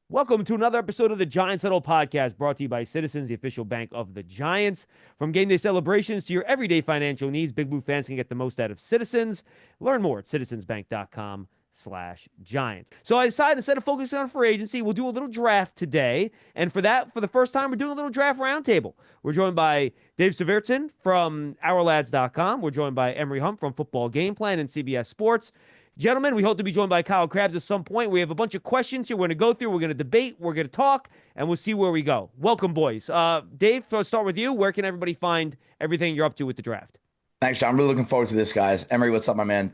Welcome to another episode of the Giants Huddle podcast, brought to you by Citizens, the official bank of the Giants. From game day celebrations to your everyday financial needs, Big Blue fans can get the most out of Citizens. Learn more at citizensbank.com/Giants. So I decided, instead of focusing on free agency, we'll do a little draft today. And for that, for the first time, we're doing a little draft roundtable. We're joined by David Syvertsen from OurLads.com. We're joined by Emory Hunt from Football Game Plan and CBS Sports. Gentlemen, we hope to be joined by Kyle Krabs at some point. We have a bunch of questions here we're going to go through. We're going to debate. We're going to talk, and we'll see where we go. Welcome, boys. Dave, so let's start with you. Where can everybody find everything you're up to with the draft? Thanks, John. I'm really looking forward to this, guys. Emery, what's up, my man?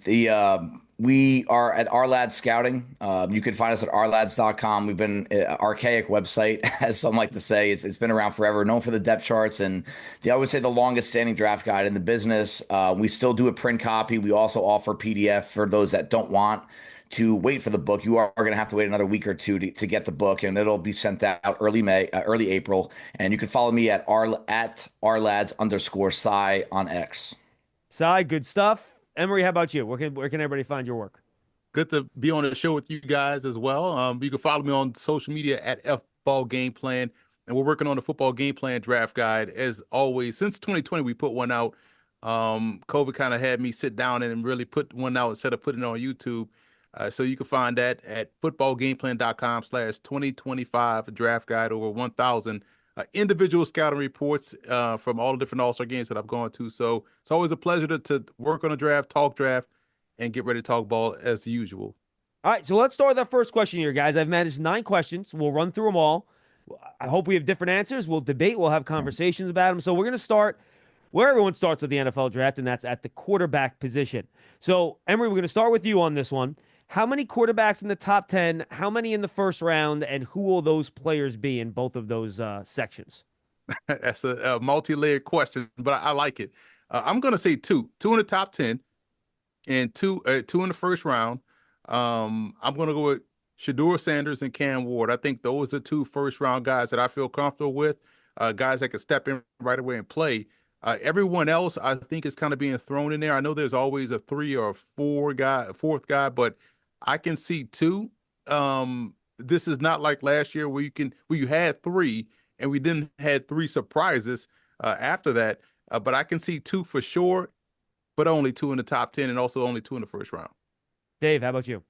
We are at OurLads Scouting. You can find us at OurLads.com. We've been an archaic website, as some like to say. It's been around forever, known for the depth charts, and I would say the longest standing draft guide in the business. We still do a print copy. We also offer PDF for those that don't want to wait for the book. You are going to have to wait another week or two to get the book, and it'll be sent out early April. And you can follow me at OurLads_Sci on X. Cy, good stuff. Emory, how about you? Where can everybody find your work? Good to be on the show with you guys as well. You can follow me on social media at Football Game Plan, and we're working on the Football Game Plan draft guide. As always, since 2020, we put one out. COVID kind of had me sit down and really put one out instead of putting it on YouTube. So you can find that at footballgameplan.com/2025 draft guide, over 1,000 individual scouting reports from all the different All-Star games that I've gone to. So it's always a pleasure to work on a draft, talk draft, and get ready to talk ball as usual. All right, so let's start with our first question here, guys. I've managed 9 questions. We'll run through them all. I hope we have different answers. We'll debate. We'll have conversations about them. So we're going to start where everyone starts with the NFL draft, and that's at the quarterback position. So, Emory, we're going to start with you on this one. How many quarterbacks in the top 10? How many in the first round? And who will those players be in both of those sections? That's a multi-layered question, but I like it. I'm going to say 2 in the top 10 and two in the first round. I'm going to go with Shedeur Sanders and Cam Ward. I think those are 2 first-round guys that I feel comfortable with, guys that can step in right away and play. Everyone else, I think, is kind of being thrown in there. I know there's always a 3 or 4 guy, fourth guy, but I can see 2. This is not like last year where you had 3 and we then had 3 surprises after that. But I can see 2 for sure, but only 2 in the top 10 and also only 2 in the first round. Dave, how about you?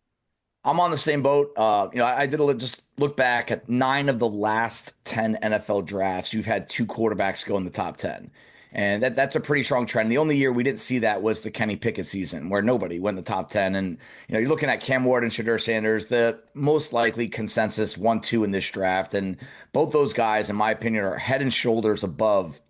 I'm on the same boat. I did just look back at 9 of the last 10 NFL drafts. You've had 2 quarterbacks go in the top 10. And that's a pretty strong trend. The only year we didn't see that was the Kenny Pickett season, where nobody went in the top 10. And, you're looking at Cam Ward and Shedeur Sanders, the most likely consensus 1-2 in this draft. And both those guys, in my opinion, are head and shoulders above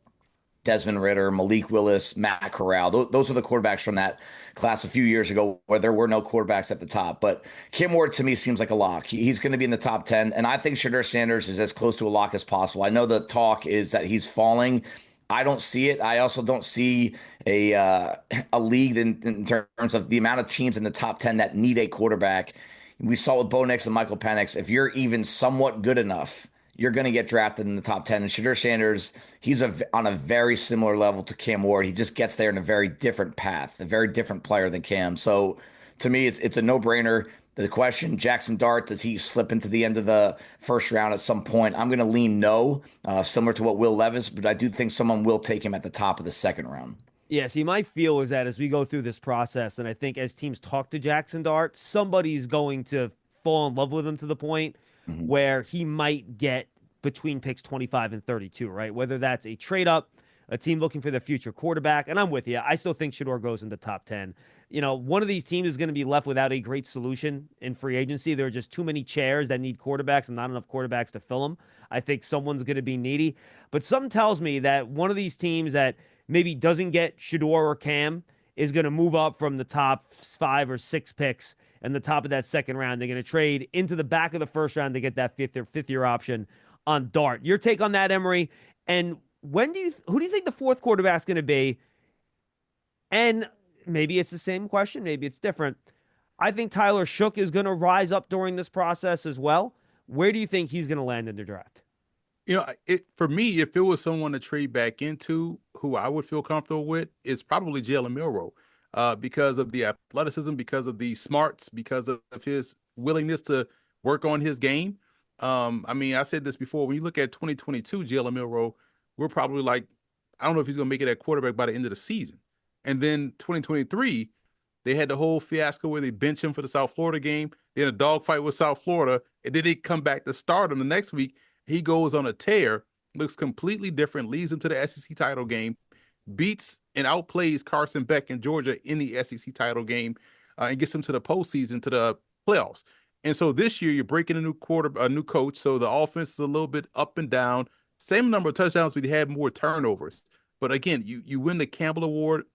Desmond Ridder, Malik Willis, Matt Corral. Those are the quarterbacks from that class a few years ago where there were no quarterbacks at the top. But Cam Ward, to me, seems like a lock. He's going to be in the top 10. And I think Shedeur Sanders is as close to a lock as possible. I know the talk is that he's falling. I don't see it. I also don't see a league in terms of the amount of teams in the top 10 that need a quarterback. We saw with Bo Nix and Michael Penix, if you're even somewhat good enough, you're going to get drafted in the top 10. And Shedeur Sanders, he's on a very similar level to Cam Ward. He just gets there in a very different path, a very different player than Cam. So to me, it's a no-brainer. The question, Jackson Dart, does he slip into the end of the first round at some point? I'm going to lean no, similar to what Will Levis, but I do think someone will take him at the top of the second round. Yeah, see, my feel is that as we go through this process, and I think as teams talk to Jackson Dart, somebody's going to fall in love with him to the point where he might get between picks 25 and 32, right? Whether that's a trade up, a team looking for their future quarterback. And I'm with you. I still think Shedeur goes in the top 10. One of these teams is going to be left without a great solution in free agency. There are just too many chairs that need quarterbacks and not enough quarterbacks to fill them. I think someone's going to be needy. But something tells me that one of these teams that maybe doesn't get Shedeur or Cam is going to move up from the top 5 or 6 picks and the top of that second round. They're going to trade into the back of the first round to get that fifth year option on Dart. Your take on that, Emory? And who do you think the fourth quarterback's going to be? And maybe it's the same question, maybe it's different. I think Tyler Shook is going to rise up during this process as well. Where do you think he's going to land in the draft? For me, if it was someone to trade back into who I would feel comfortable with, it's probably Jalen Milroe, because of the athleticism, because of the smarts, because of his willingness to work on his game. I mean, I said this before. When you look at 2022, Jalen Milroe, we're probably like, I don't know if he's going to make it at quarterback by the end of the season. And then 2023, they had the whole fiasco where they bench him for the South Florida game. They had a dogfight with South Florida, and then they come back to start him the next week. He goes on a tear, looks completely different, leads him to the SEC title game, beats and outplays Carson Beck in Georgia in the SEC title game, and gets him to the postseason, to the playoffs. And so this year you're breaking a new coach. So the offense is a little bit up and down. Same number of touchdowns, but you had more turnovers. But again, you win the Campbell Award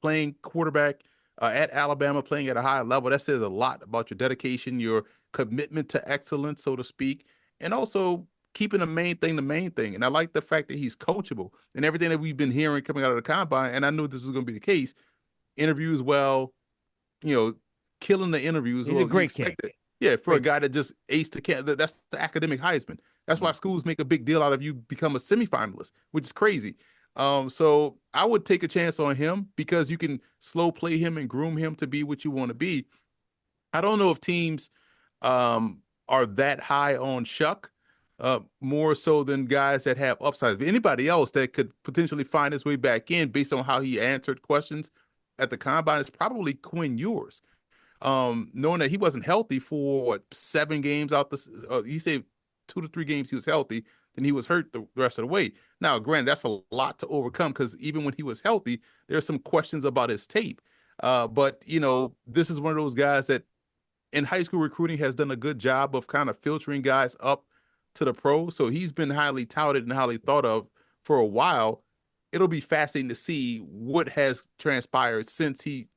playing quarterback at Alabama, playing at a high level. That says a lot about your dedication, your commitment to excellence, so to speak, and also keeping the main thing. And I like the fact that he's coachable and everything that we've been hearing coming out of the combine. And I knew this was going to be the case. Interviews well, killing the interviews. He's well, a great kid. Yeah, for a guy that just aced the camp, that's the academic Heisman. That's why schools make a big deal out of you become a semifinalist, which is crazy. So I would take a chance on him because you can slow play him and groom him to be what you want to be. I don't know if teams are that high on Shuck, more so than guys that have upsides. But anybody else that could potentially find his way back in based on how he answered questions at the combine is probably Quinn Ewers. Knowing that he wasn't healthy for 7 games out he said 2 to 3 games he was healthy, then he was hurt the rest of the way. Now, granted, that's a lot to overcome because even when he was healthy, there are some questions about his tape. But this is one of those guys that in high school recruiting has done a good job of kind of filtering guys up to the pros. So he's been highly touted and highly thought of for a while. It'll be fascinating to see what has transpired since he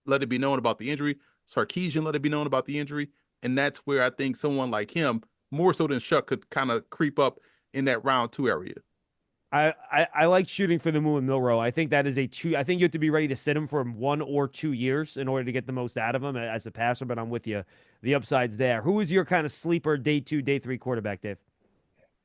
let it be known about the injury. Sarkisian let it be known about the injury. And that's where I think someone like him, more so than Shuck, could kind of creep up in that round 2 area. I like shooting for the moon with Milroe. I think that is I think you have to be ready to sit him for 1 or 2 years in order to get the most out of him as a passer, but I'm with you. The upside's there. Who is your kind of sleeper day 2, day 3 quarterback, Dave?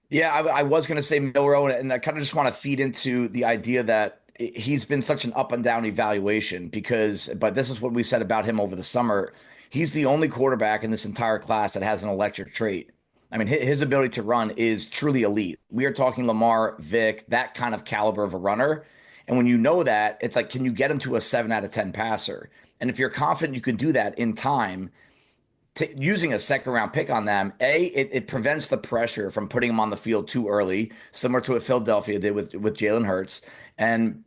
Yeah, I was going to say Milroe, and I kind of just want to feed into the idea that he's been such an up and down evaluation but this is what we said about him over the summer. He's the only quarterback in this entire class that has an electric trait. I mean, his ability to run is truly elite. We are talking Lamar, Vic, that kind of caliber of a runner. And when you know that, it's like, can you get him to a 7 out of 10 passer? And if you're confident you can do that in time, using a second round pick on them, it prevents the pressure from putting him on the field too early, similar to what Philadelphia did with Jalen Hurts. And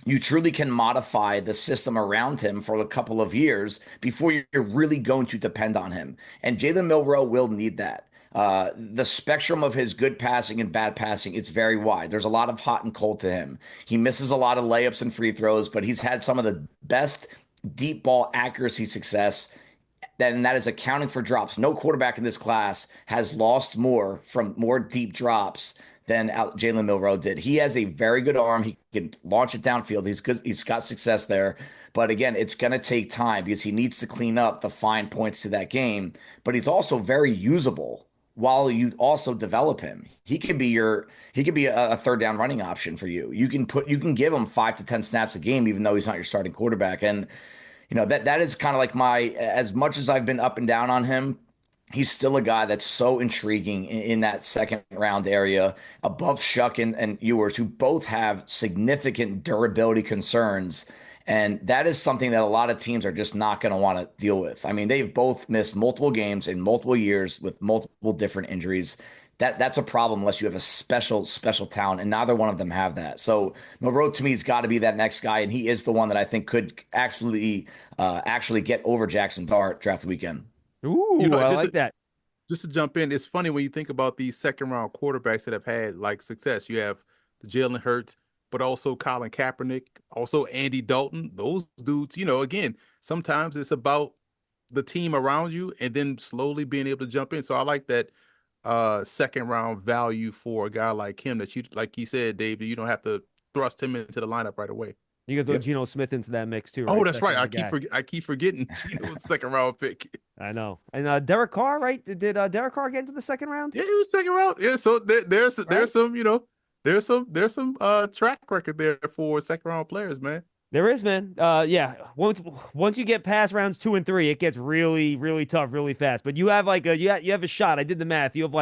you truly can modify the system around him for a couple of years before you're really going to depend on him. And Jalen Milroe will need that. The spectrum of his good passing and bad passing, it's very wide. There's a lot of hot and cold to him. He misses a lot of layups and free throws, but he's had some of the best deep ball accuracy success, and that is accounting for drops. No quarterback in this class has lost more from more deep drops than Jalen Milroe did. He has a very good arm. He can launch it downfield. He's good. He's got success there. But again, it's going to take time because he needs to clean up the fine points to that game. But he's also very usable while you also develop him. He could be a third down running option for you. You can give him 5 to 10 snaps a game, even though he's not your starting quarterback. And that is kind of like as much as I've been up and down on him, he's still a guy that's so intriguing in that second round area above Shuck and Ewers, who both have significant durability concerns. And that is something that a lot of teams are just not going to want to deal with. I mean, they've both missed multiple games in multiple years with multiple different injuries. That's a problem unless you have a special talent, and neither one of them have that. So Milroe to me has got to be that next guy, and he is the one that I think could actually get over Jackson Dart draft weekend. Ooh, I like that. Just to jump in, it's funny when you think about these second round quarterbacks that have had like success. You have Jalen Hurts, but also Colin Kaepernick, also Andy Dalton. Those dudes, again, sometimes it's about the team around you and then slowly being able to jump in. So I like that second round value for a guy like him that you, like you said, David, you don't have to thrust him into the lineup right away. You can throw Geno Smith into that mix too, right? Oh, that's right. I keep forgetting Geno's second round pick. I know. And Derek Carr, right? Did Derek Carr get into the second round? Yeah, he was second round. Yeah, so there's some track record there for second round players, man. There is, man. Yeah. Once you get past rounds 2 and 3, it gets really, really tough, really fast. But you have you have a shot. I did the math. You have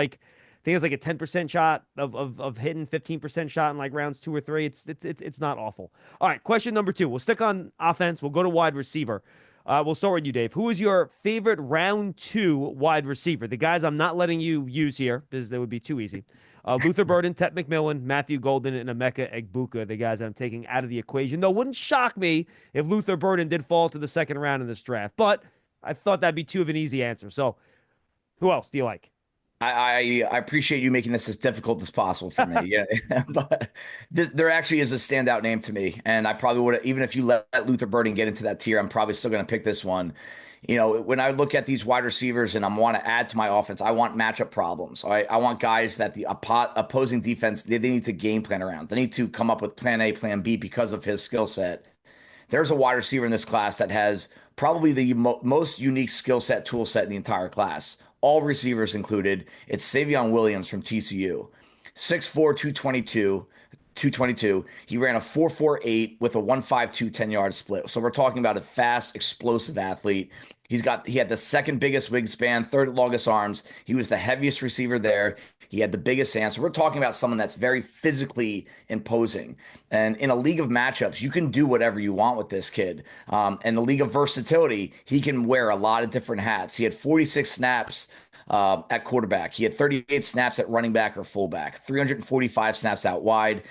think it's like a 10% shot of hitting, 15% shot in like rounds 2 or 3. It's not awful. All right, question number 2. We'll stick on offense. We'll go to wide receiver. We'll start with you, Dave. Who is your favorite round 2 wide receiver? The guys I'm not letting you use here because they would be too easy. Luther Burden, Tet McMillan, Matthew Golden, and Emeka Egbuka, the guys I'm taking out of the equation. Though it wouldn't shock me if Luther Burden did fall to the second round in this draft, but I thought that'd be too of an easy answer. So who else do you like? I appreciate you making this as difficult as possible for me. Yeah, but there actually is a standout name to me, and I probably would have, even if you let Luther Burden get into that tier, I'm probably still going to pick this one. When I look at these wide receivers and I want to add to my offense, I want matchup problems. I want guys that the opposing defense, they need to game plan around. They need to come up with plan A, plan B because of his skill set. There's a wide receiver in this class that has probably the most unique skill set, tool set in the entire class. All receivers included. It's Savion Williams from TCU. 6'4", 222. He ran a 4.48 with a 1.52 10-yard split. So we're talking about a fast, explosive athlete. He had the second biggest wingspan, third longest arms. He was the heaviest receiver there. He had the biggest hands. So we're talking about someone that's very physically imposing. And in a league of matchups, you can do whatever you want with this kid. And the league of versatility, he can wear a lot of different hats. He had 46 snaps at quarterback. He had 38 snaps at running back or fullback, 345 snaps out wide,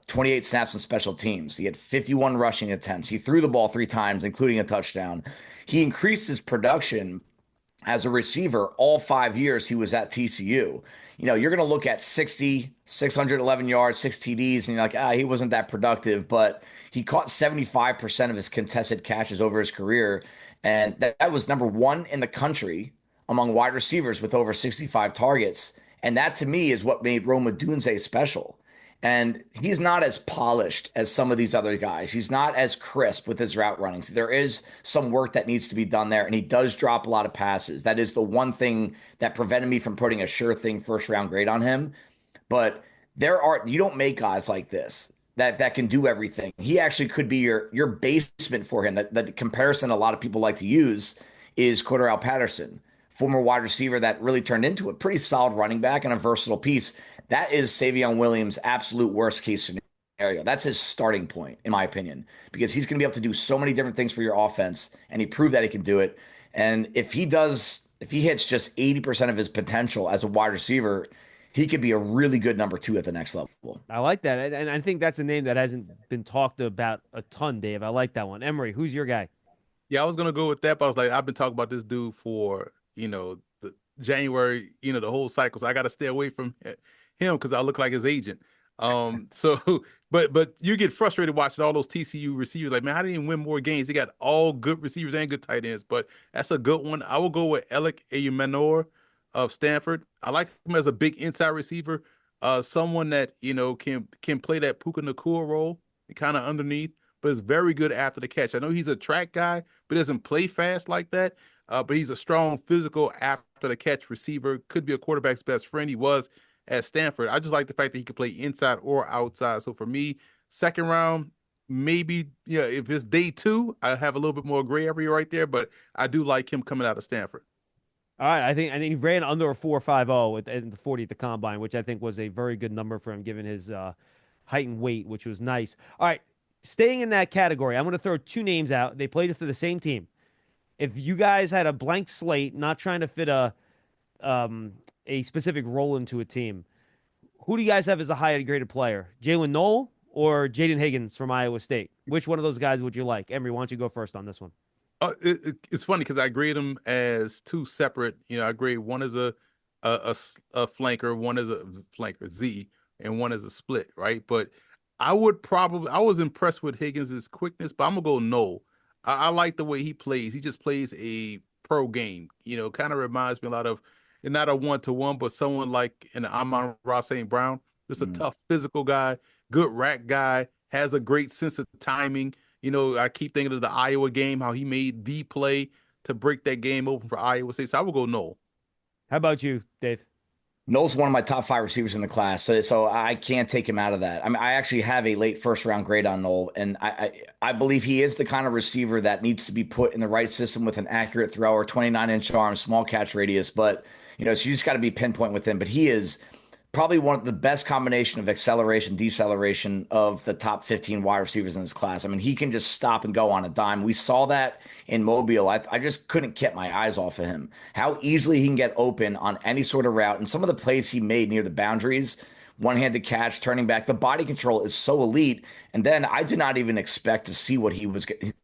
28 snaps in special teams. He had 51 rushing attempts. He threw the ball 3 times, including a touchdown. He increased his production as a receiver all 5 years he was at TCU. You're going to look at 611 yards, 6 TDs, and you're like, he wasn't that productive, but he caught 75% of his contested catches over his career. And that was number 1 in the country among wide receivers with over 65 targets. And that to me is what made Rome Odunze special. And he's not as polished as some of these other guys. He's not as crisp with his route runnings. There is some work that needs to be done there, and he does drop a lot of passes. That is the one thing that prevented me from putting a sure thing first round grade on him. But you don't make guys like this that can do everything. He actually could be your basement for him. That the comparison a lot of people like to use is Cordarrelle Patterson, former wide receiver that really turned into a pretty solid running back and a versatile piece. That is Savion Williams' absolute worst case scenario. That's his starting point, in my opinion, because he's going to be able to do so many different things for your offense, and he proved that he can do it. And if he hits just 80% of his potential as a wide receiver, he could be a really good number 2 at the next level. I like that. And I think that's a name that hasn't been talked about a ton, Dave. I like that one. Emory, who's your guy? Yeah, I was going to go with that, but I was like, I've been talking about this dude for, the January, the whole cycle. So I got to stay away from him because I look like his agent. But you get frustrated watching all those TCU receivers. Like, man, how did he win more games? He got all good receivers and good tight ends. But that's a good one. I will go with Alec Eyimanor of Stanford. I like him as a big inside receiver, someone that can play that Puka Nacua role, kind of underneath, but is very good after the catch. I know he's a track guy, but doesn't play fast like that. But he's a strong physical after the catch receiver. Could be a quarterback's best friend. He was at Stanford. I just like the fact that he could play inside or outside. So for me, second round, maybe, if it's day 2, I have a little bit more gray area right there, but I do like him coming out of Stanford. All right, I think he ran under a 4.50 in the 40 at the combine, which I think was a very good number for him given his height and weight, which was nice. All right, staying in that category, I'm going to throw 2 names out. They played for the same team. If you guys had a blank slate, not trying to fit a specific role into a team, who do you guys have as a higher graded player? Jalen Noel or Jaden Higgins from Iowa State? Which one of those guys would you like? Emory, why don't you go first on this one? It's funny because I grade them as 2 separate. I grade one as a flanker, one as a flanker Z, and one as a split, right? But I was impressed with Higgins' quickness, but I'm gonna go Noel. I like the way he plays. He just plays a pro game. Kind of reminds me a lot of, not a 1-to-1, but someone like an Amon-Ra St. Brown. Just a tough physical guy, good rack guy, has a great sense of timing. I keep thinking of the Iowa game, how he made the play to break that game open for Iowa State. So I will go Noel. How about you, Dave? Noel's one of my top 5 receivers in the class, so I can't take him out of that. I mean, I actually have a late first round grade on Noel, and I believe he is the kind of receiver that needs to be put in the right system with an accurate thrower, 29-inch arm, small catch radius. But So you just got to be pinpoint with him. But he is probably one of the best combination of acceleration, deceleration of the top 15 wide receivers in this class. I mean, he can just stop and go on a dime. We saw that in Mobile. I just couldn't get my eyes off of him. How easily he can get open on any sort of route. And some of the plays he made near the boundaries, one-handed catch, turning back, the body control is so elite. And then I did not even expect to see what he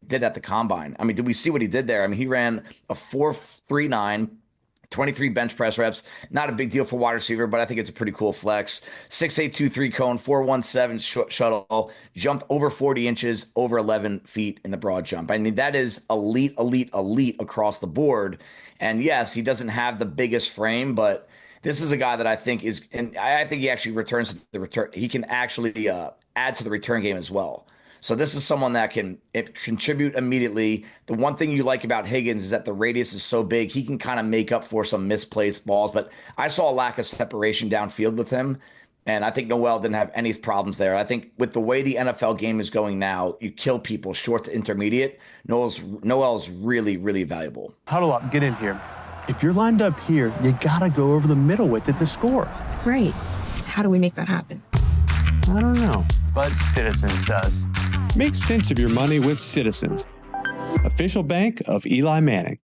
did at the combine. I mean, did we see what he did there? I mean, he ran a 4.39, 23 bench press reps. Not a big deal for wide receiver, but I think it's a pretty cool flex. 6.823 cone, 4.17 shuttle, jumped over 40 inches, over 11 feet in the broad jump. I mean, that is elite, elite, elite across the board. And yes, he doesn't have the biggest frame, but this is a guy that I think is, and I think he actually returns to the return. He can actually add to the return game as well. So this is someone that can contribute immediately. The one thing you like about Higgins is that the radius is so big, he can kind of make up for some misplaced balls. But I saw a lack of separation downfield with him, and I think Noel didn't have any problems there. I think with the way the NFL game is going now, you kill people short to intermediate. Noel's really, really valuable. Huddle up, get in here. If you're lined up here, you got to go over the middle with it to score. Right. How do we make that happen? I don't know, but Citizens does. Make sense of your money with Citizens, official bank of Eli Manning.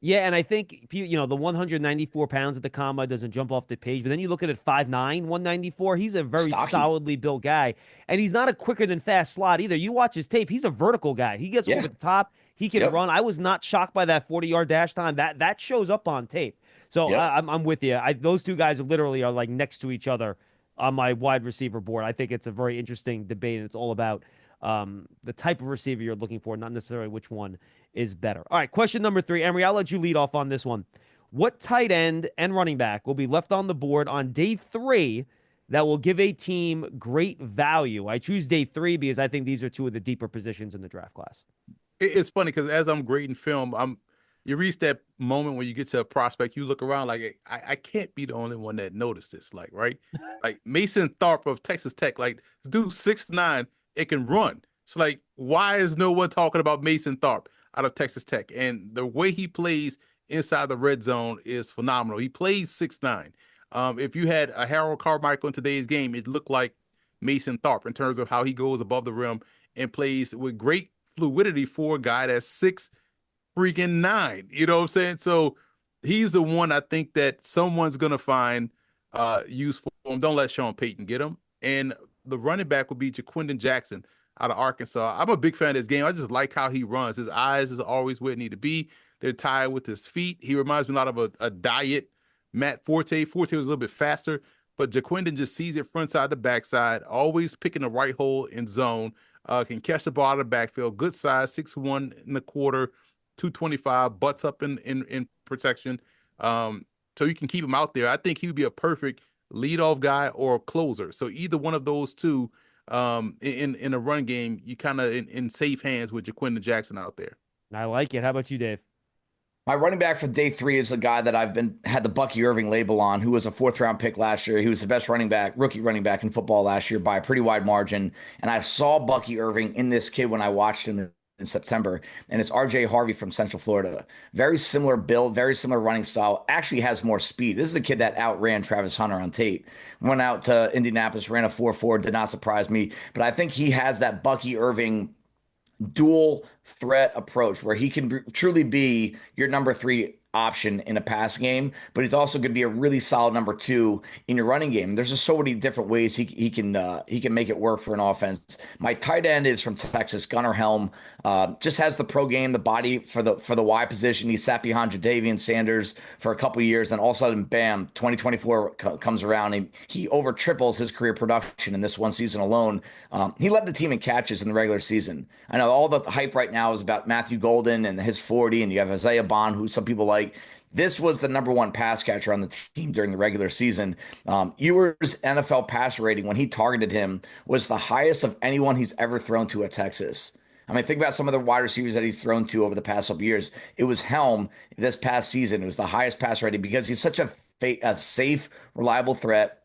Yeah, and I think, the 194 pounds at the comma doesn't jump off the page, but then you look at it 5'9", 194, he's a very solidly built guy, and he's not a quicker than fast slot either. You watch his tape, he's a vertical guy. He gets over the top, he can run. I was not shocked by that 40-yard dash time. That shows up on tape. So I'm with you. Those two guys literally are like next to each other on my wide receiver board. I think it's a very interesting debate, and it's all about the type of receiver you're looking for, not necessarily which one is better. All right, question number 3. Emory, I'll let you lead off on this one. What tight end and running back will be left on the board on day 3 that will give a team great value? I choose day 3 because I think these are two of the deeper positions in the draft class. It's funny because as I'm grading film, you reach that moment when you get to a prospect, you look around like, I can't be the only one that noticed this, right? Like Mason Tharp of Texas Tech, like this dude 6'9", it can run. So like, why is no one talking about Mason Tharp out of Texas Tech? And the way he plays inside the red zone is phenomenal. He plays 6'9". If you had a Harold Carmichael in today's game, it looked like Mason Tharp in terms of how he goes above the rim and plays with great fluidity for a guy that's 6'9". You know what I'm saying? So he's the one I think that someone's going to find use for him. Don't let Sean Payton get him. And the running back would be Jaquindon Jackson out of Arkansas. I'm a big fan of this game. I just like how he runs. His eyes is always where it need to be. They're tied with his feet. He reminds me a lot of a diet Matt Forte. Forte was a little bit faster, but Jaquindon just sees it front side to backside, always picking the right hole in zone, can catch the ball out of the backfield, good size, 6'1" and a quarter, 225, butts up in protection. So you can keep him out there. I think he would be a perfect leadoff guy or a closer. So either one of those two in a run game, you kind of in safe hands with Jaquindon Jackson out there. I like it. How about you, Dave? My running back for day 3 is a guy that I've had the Bucky Irving label on, who was a 4th-round pick last year. He was the best rookie running back in football last year by a pretty wide margin. And I saw Bucky Irving in this kid when I watched him in September, and it's RJ Harvey from Central Florida. Very similar build, very similar running style, actually has more speed. This is a kid that outran Travis Hunter on tape. Went out to Indianapolis, ran a 4.4, did not surprise me. But I think he has that Bucky Irving dual threat approach where he can truly be your number 3 option in a pass game, but he's also going to be a really solid number 2 in your running game. There's just so many different ways he can make it work for an offense. My tight end is from Texas, Gunnar Helm. Just has the pro game, the body for the Y position. He sat behind Jadavian Sanders for a couple of years, and all of a sudden, bam, 2024 comes around, and he over triples his career production in this one season alone. He led the team in catches in the regular season. I know all the hype right now is about Matthew Golden and his 40, and you have Isaiah Bond, who some people like. This was the number 1 pass catcher on the team during the regular season. Ewer's NFL passer rating when he targeted him was the highest of anyone he's ever thrown to at Texas. I mean, think about some of the wide receivers that he's thrown to over the past couple years. It was Helm this past season. It was the highest pass rating because he's such a safe, reliable threat.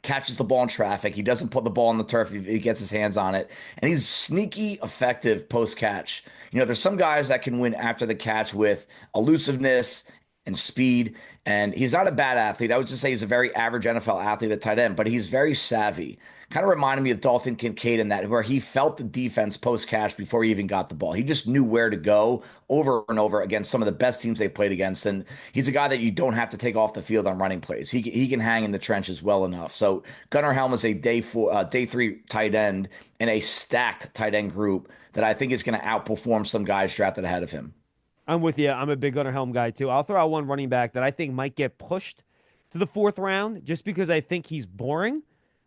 Catches the ball in traffic. He doesn't put the ball on the turf if he gets his hands on it. And he's sneaky effective post-catch. There's some guys that can win after the catch with elusiveness and speed. And he's not a bad athlete. I would just say he's a very average NFL athlete at tight end, but he's very savvy. Kind of reminded me of Dalton Kincaid in that, where he felt the defense post catch before he even got the ball. He just knew where to go over and over against some of the best teams they played against. And he's a guy that you don't have to take off the field on running plays. He can hang in the trenches well enough. So Gunnar Helm is a day 3 tight end in a stacked tight end group that I think is going to outperform some guys drafted ahead of him. I'm with you. I'm a big Gunnar Helm guy too. I'll throw out one running back that I think might get pushed to the 4th round just because I think he's boring,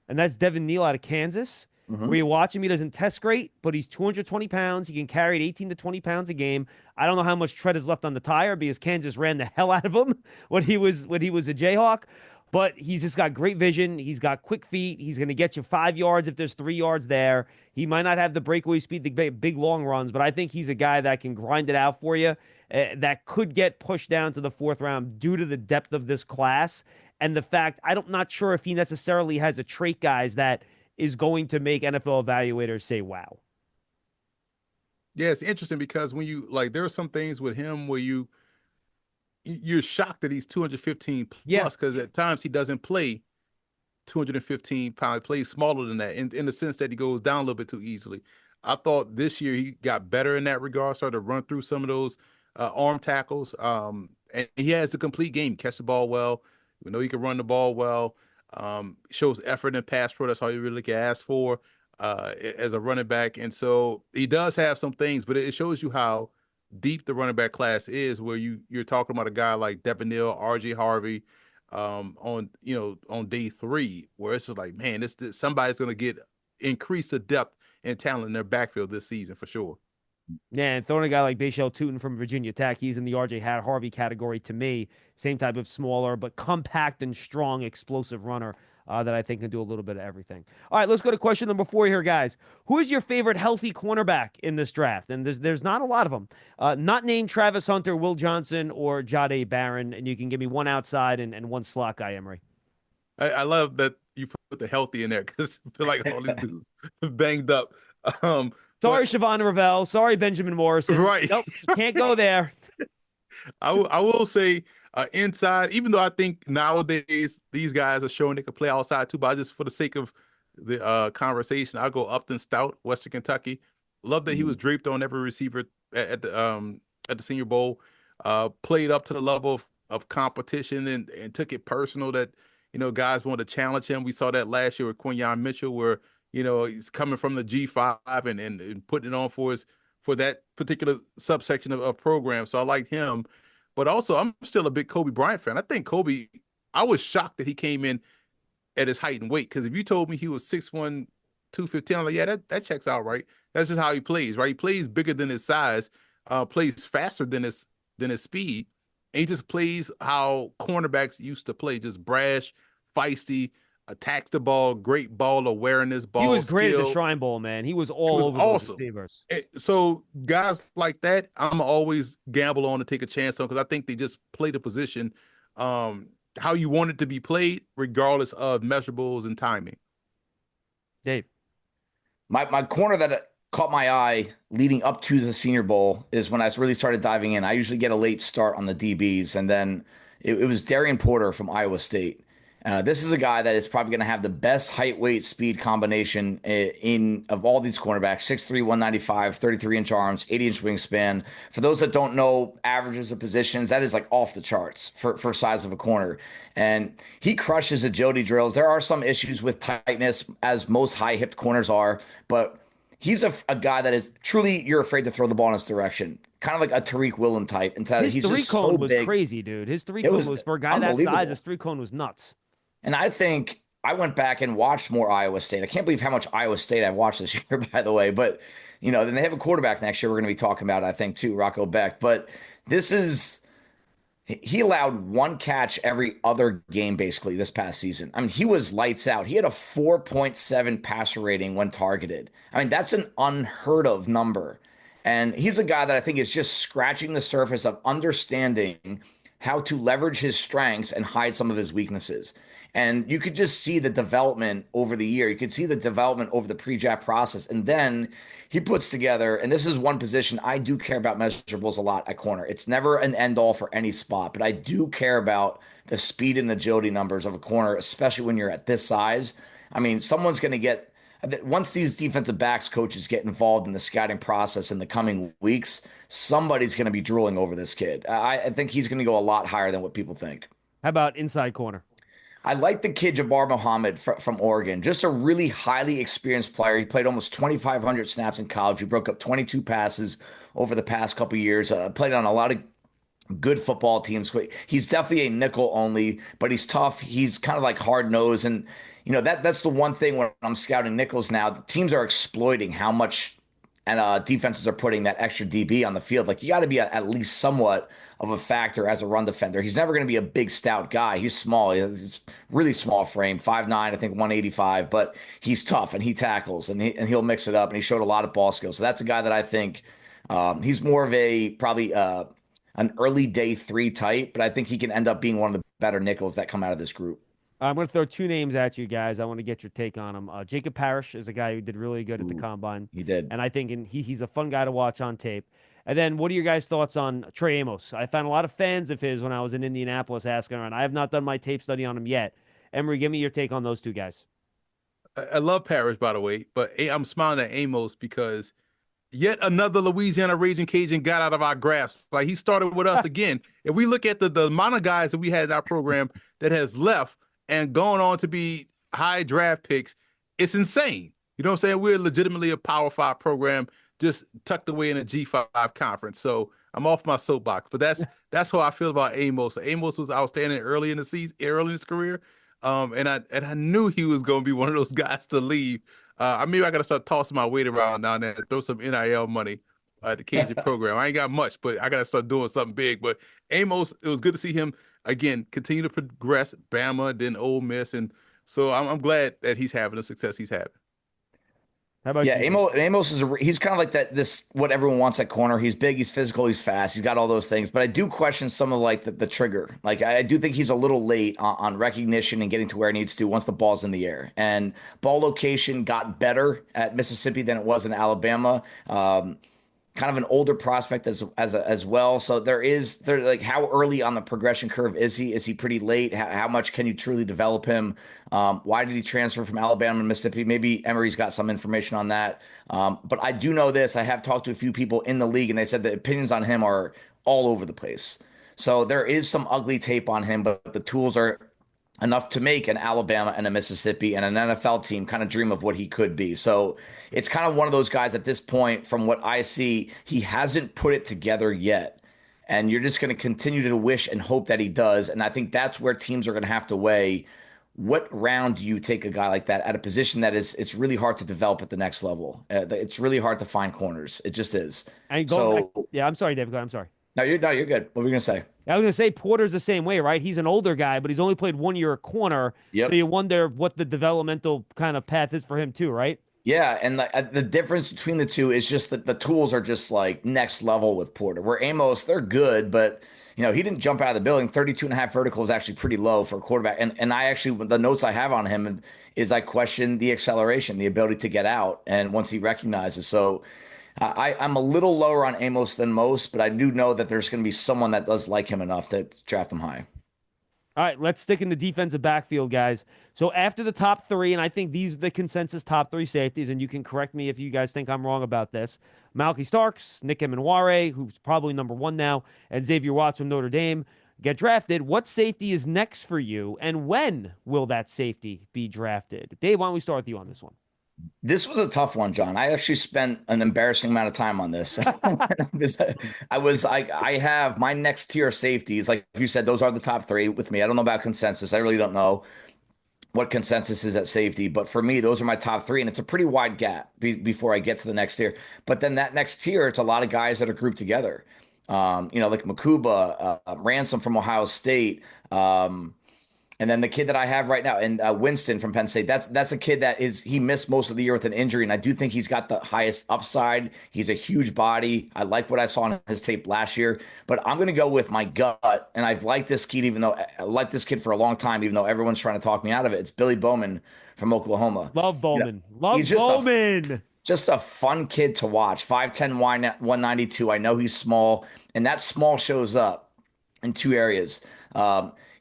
and that's Devin Neal out of Kansas. Where you watch him, he doesn't test great, but he's 220 pounds. He can carry it 18 to 20 pounds a game. I don't know how much tread is left on the tire because Kansas ran the hell out of him when he was a Jayhawk. But he's just got great vision. He's got quick feet. He's going to get you 5 yards if there's 3 yards there. He might not have the breakaway speed, the big long runs, but I think he's a guy that can grind it out for you. That could get pushed down to the 4th round due to the depth of this class and the fact I'm not sure if he necessarily has a trait, guys, that is going to make NFL evaluators say, wow. Yeah, it's interesting because when you there are some things with him where you're shocked that he's 215 plus because at times he doesn't play 215 pounds. He plays smaller than that in the sense that he goes down a little bit too easily. I thought this year he got better in that regard, started to run through some of those arm tackles. And he has the complete game, catch the ball well. We know he can run the ball well. Shows effort in pass pro. That's all you really can ask for as a running back. And so he does have some things, but it shows you how deep the running back class is, where you're talking about a guy like Devin Neal, RJ Harvey, on day 3, where it's just like, man, this somebody's going to get increase the depth and talent in their backfield this season for sure. Yeah, and throwing a guy like Bashal Tutin from Virginia Tech, he's in the RJ Harvey category to me. Same type of smaller, but compact and strong, explosive runner that I think can do a little bit of everything. All right, let's go to question number 4 here, guys. Who is your favorite healthy cornerback in this draft? And there's not a lot of them. Not named Travis Hunter, Will Johnson, or Jahdae Barron, and you can give me one outside and one slot guy, Emory. I love that you put the healthy in there because I feel like all these dudes banged up. Sorry, Siobhan Ravel. Sorry, Benjamin Morrison. Right. Nope, can't go there. I will say inside, even though I think nowadays these guys are showing they can play outside too, but just for the sake of the conversation, I'll go Upton Stout, Western Kentucky. Love that he was draped on every receiver at the Senior Bowl. Played up to the level of competition and took it personal that guys wanted to challenge him. We saw that last year with Quinyon Mitchell, where he's coming from the G5 and putting it on for that particular subsection of program. So I like him. But also, I'm still a big Kobe Bryant fan. I think Kobe, I was shocked that he came in at his height and weight. Because if you told me he was 6'1", 215, I'm like, yeah, that checks out, right? That's just how he plays, right? He plays bigger than his size, plays faster than his speed. And he just plays how cornerbacks used to play, just brash, feisty, attacks the ball, great ball awareness, ball skill. He was great at the Shrine Bowl, man. He was over awesome. Those receivers. So guys like that, I'm always gamble on to take a chance on because I think they just play the position how you want it to be played, regardless of measurables and timing. Dave. My corner that caught my eye leading up to the Senior Bowl is when I really started diving in. I usually get a late start on the DBs, and then it was Darian Porter from Iowa State. This is a guy that is probably going to have the best height, weight, speed combination of all these cornerbacks. 6'3", 195, 33-inch arms, 80-inch wingspan. For those that don't know averages of positions, that is like off the charts for size of a corner. And he crushes agility drills. There are some issues with tightness, as most high-hipped corners are, but he's a guy that is truly, you're afraid to throw the ball in his direction. Kind of like a Tariq Woolen type. And he's just so big. His 3-cone was crazy, dude. His 3-cone was, for a guy that size, his 3-cone was nuts. And I think I went back and watched more Iowa State. I can't believe how much Iowa State I've watched this year, by the way. But, then they have a quarterback next year we're going to be talking about, I think, too, Rocco Beck. But he allowed one catch every other game, basically, this past season. I mean, he was lights out. He had a 4.7 passer rating when targeted. I mean, that's an unheard of number. And he's a guy that I think is just scratching the surface of understanding how to leverage his strengths and hide some of his weaknesses. And you could just see the development over the year. You could see the development over the pre-draft process. And then he puts together, and this is one position I do care about measurables a lot at corner. It's never an end all for any spot, but I do care about the speed and agility numbers of a corner, especially when you're at this size. I mean, someone's going to get, once these defensive backs coaches get involved in the scouting process in the coming weeks, somebody's going to be drooling over this kid. I think he's going to go a lot higher than what people think. How about inside corner? I like the kid Jabbar Muhammad from Oregon. Just a really highly experienced player. He played almost 2,500 snaps in college. He broke up 22 passes over the past couple of years. Played on a lot of good football teams. He's definitely a nickel only, but he's tough. He's kind of like hard nosed, and that's the one thing when I'm scouting nickels now. The teams are exploiting how much and defenses are putting that extra DB on the field. Like, you got to be at least somewhat of a factor as a run defender. He's never going to be a big, stout guy. He's small. He's really small frame, 5'9", I think 185, but he's tough and he tackles and he'll mix it up, and he showed a lot of ball skills. So that's a guy that I think he's more of probably an early day 3 type, but I think he can end up being one of the better nickels that come out of this group. I'm going to throw 2 names at you guys. I want to get your take on them. Jacob Parrish is a guy who did really good at the combine. He did. And I think he's a fun guy to watch on tape. And then what are your guys' thoughts on Trey Amos? I found a lot of fans of his when I was in Indianapolis asking around. I have not done my tape study on him yet. Emory, give me your take on those 2 guys. I love Parrish, by the way, but I'm smiling at Amos because yet another Louisiana Raging Cajun got out of our grasp. Like, he started with us again. If we look at the amount of guys that we had in our program that has left and gone on to be high draft picks, it's insane. You know what I'm saying? We're legitimately a Power 5 program just tucked away in a G5 conference. So I'm off my soapbox, but that's how I feel about Amos. Amos was outstanding early in the season, early in his career. And I knew he was going to be one of those guys to leave. I got to start tossing my weight around down there and throw some NIL money at the Cajun program. I ain't got much, but I got to start doing something big. But Amos, it was good to see him again continue to progress. Bama, then Ole Miss, and so I'm glad that he's having the success he's having. How about you? Amos he's kind of like that. What everyone wants at corner. He's big, he's physical, he's fast, he's got all those things. But I do question some of like the trigger. Like, I do think he's a little late on recognition and getting to where he needs to once the ball's in the air. And ball location got better at Mississippi than it was in Alabama. Kind of an older prospect as well. So there like, how early on the progression curve is he? Is he pretty late? How much can you truly develop him? Why did he transfer from Alabama to Mississippi? Maybe Emory's got some information on that. But I do know this. I have talked to a few people in the league, and they said the opinions on him are all over the place. So there is some ugly tape on him, but the tools are enough to make an Alabama and a Mississippi and an NFL team kind of dream of what he could be. So it's kind of one of those guys at this point, from what I see, he hasn't put it together yet. And you're just going to continue to wish and hope that he does. And I think that's where teams are going to have to weigh, what round do you take a guy like that at a position that it's really hard to develop at the next level. It's really hard to find corners. It just is. I'm sorry, David. I'm sorry. No, you're good. What were you going to say? I was going to say Porter's the same way, right? He's an older guy, but he's only played 1 year at corner. Yep. So you wonder what the developmental kind of path is for him too, right? Yeah, and the difference between the two is just that the tools are just like next level with Porter. Where Amos, they're good, but he didn't jump out of the building. 32.5 vertical is actually pretty low for a quarterback. And I actually, the notes I have on him is I question the acceleration, the ability to get out, and once he recognizes. So I'm a little lower on Amos than most, but I do know that there's going to be someone that does like him enough to draft him high. All right, let's stick in the defensive backfield, guys. So after the top 3, and I think these are the consensus top 3 safeties, and you can correct me if you guys think I'm wrong about this. Malky Starks, Nick Emenware, who's probably number 1 now, and Xavier Watts from Notre Dame get drafted. What safety is next for you, and when will that safety be drafted? Dave, why don't we start with you on this one? This was a tough one, John. I actually spent an embarrassing amount of time on this. I have my next tier of safeties. Like you said, those are the top 3 with me. I don't know about consensus. I really don't know what consensus is at safety. But for me, those are my top 3. And it's a pretty wide gap before I get to the next tier. But then that next tier, it's a lot of guys that are grouped together. Like Makuba, Ransom from Ohio State, And then the kid that I have right now, and Winston from Penn State, that's a kid that he missed most of the year with an injury, and I do think he's got the highest upside. He's a huge body. I like what I saw on his tape last year, but I'm going to go with my gut, and I've liked this kid I liked this kid for a long time, even though everyone's trying to talk me out of it. It's Billy Bowman from Oklahoma. Love Bowman. He's just a fun kid to watch. 5'10", 192. I know he's small, and that small shows up in two areas.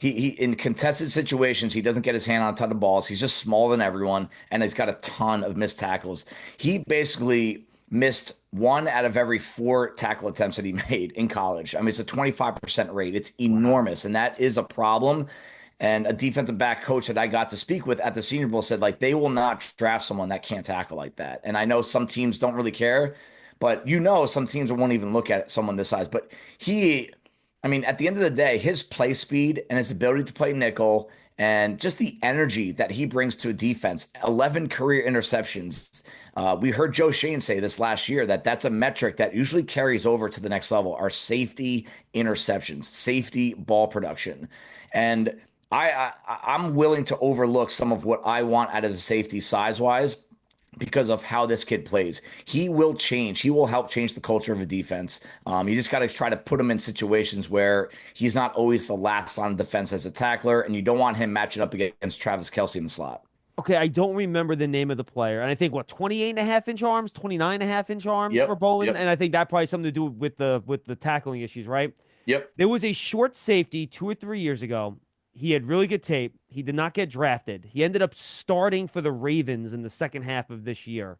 He in contested situations, he doesn't get his hand on a ton of balls. He's just smaller than everyone, and he's got a ton of missed tackles. He basically missed 1 out of every 4 tackle attempts that he made in college. I mean, it's a 25% rate. It's enormous, and that is a problem. And a defensive back coach that I got to speak with at the Senior Bowl said, like, they will not draft someone that can't tackle like that. And I know some teams don't really care, but some teams won't even look at someone this size. But at the end of the day, his play speed and his ability to play nickel and just the energy that he brings to a defense, 11 career interceptions. We heard Joe Shane say this last year that's a metric that usually carries over to the next level, our safety interceptions, safety ball production. And I'm willing to overlook some of what I want out of the safety size-wise because of how this kid plays. He will change. He will help change the culture of a defense. You just got to try to put him in situations where he's not always the last line of defense as a tackler, and you don't want him matching up against Travis Kelce in the slot. Okay, I don't remember the name of the player. And I think, 28.5-inch arms, 29.5-inch arms for Bowman? Yep. And I think that probably has something to do with the tackling issues, right? Yep. There was a short safety 2 or 3 years ago. He had really good tape. He did not get drafted. He ended up starting for the Ravens in the second half of this year.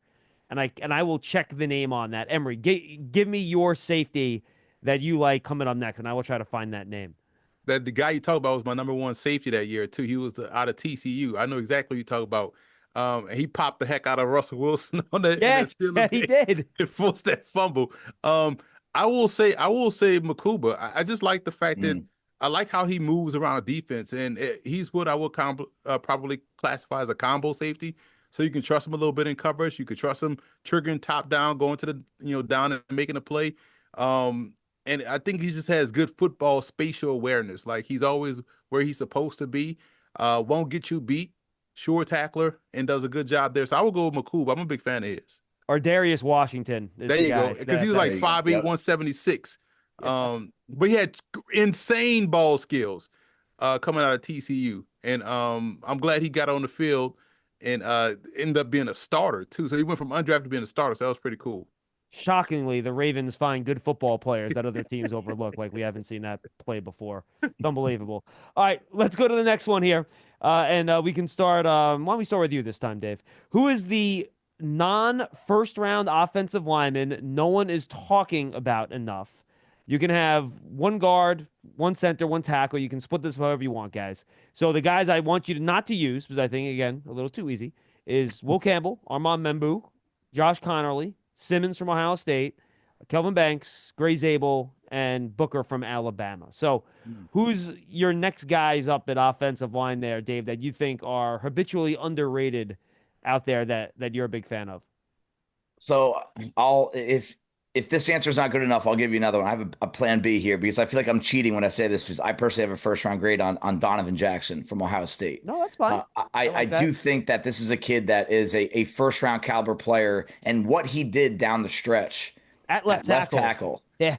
And I will check the name on that. Emory, give me your safety that you like coming up next, and I will try to find that name. The guy you talk about was my number 1 safety that year, too. He was out of TCU. I know exactly what you talk about. And he popped the heck out of Russell Wilson on that. Yeah, he did. It forced that fumble. I will say Makuba. I just like the fact that I like how he moves around defense, and he's what I would probably classify as a combo safety. So you can trust him a little bit in coverage. You can trust him triggering top down, going to the down and making a play. And I think he just has good football spatial awareness. Like, he's always where he's supposed to be. Won't get you beat. Sure tackler, and does a good job there. So I will go with Makuba. I'm a big fan of his. Or Darius Washington. There you go. Because he was like 5'8", 176. But he had insane ball skills coming out of TCU. And I'm glad he got on the field and ended up being a starter, too. So he went from undrafted to being a starter. So that was pretty cool. Shockingly, the Ravens find good football players that other teams overlook. Like, we haven't seen that play before. It's unbelievable. All right, let's go to the next one here. And we can start. Why don't we start with you this time, Dave? Who is the non-first round offensive lineman no one is talking about enough? You can have 1 guard, 1 center, 1 tackle. You can split this however you want, guys. So the guys I want you not to use, because I think, again, a little too easy, is Will Campbell, Armand Membu, Josh Connerly, Simmons from Ohio State, Kelvin Banks, Gray Zabel, and Booker from Alabama. So who's your next guys up at offensive line there, Dave, that you think are habitually underrated out there that you're a big fan of? So if this answer is not good enough, I'll give you another one. I have a plan B here because I feel like I'm cheating when I say this because I personally have a first-round grade on Donovan Jackson from Ohio State. No, that's fine. I do think that this is a kid that is a first-round caliber player, and what he did down the stretch at left tackle. Yeah.